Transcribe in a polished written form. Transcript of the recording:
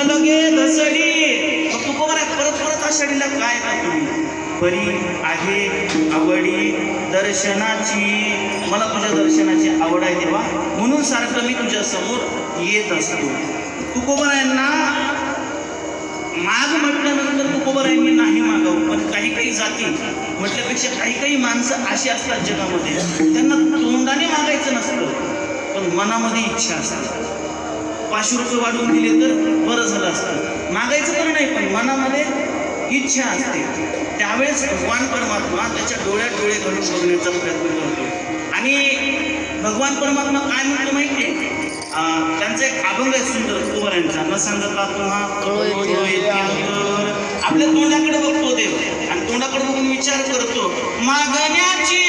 न लगे धसडी. मग तुकोबरा परत परत आषाढीला काय का तुम्ही बरी आहे आवडी दर्शनाची, मला तुझ्या दर्शनाची आवड आहे देवा, म्हणून सारखं मी तुझ्या समोर येत असतो. तुकोबरायांना माग म्हटल्यानंतर तुकोबरायांनी नाही मागावं, पण काही काही जाती म्हटल्यापेक्षा काही काही माणसं अशी असतात जगामध्ये, त्यांना तोंडाने मागायचं नसतं पण मनामध्ये इच्छा असते. 500 रुपये वाढवून दिले तर बरं झालं असतं, मागायचं तर नाही पण मनामध्ये इच्छा असते. त्यावेळेस भगवान परमात्मा त्याच्या डोळ्यात डोळे घालून बघण्याचा प्रयत्न करतो. आणि भगवान परमात्मा काय म्हणतो माहिती आहे? त्यांचा एक अभंग आहे सुंदर तुकोबरायांचा, न सांगता तुम्हा आपल्या तोंडाकडे बघतो देव आणि तोंडाकडे बघून विचार करतो, मागण्याची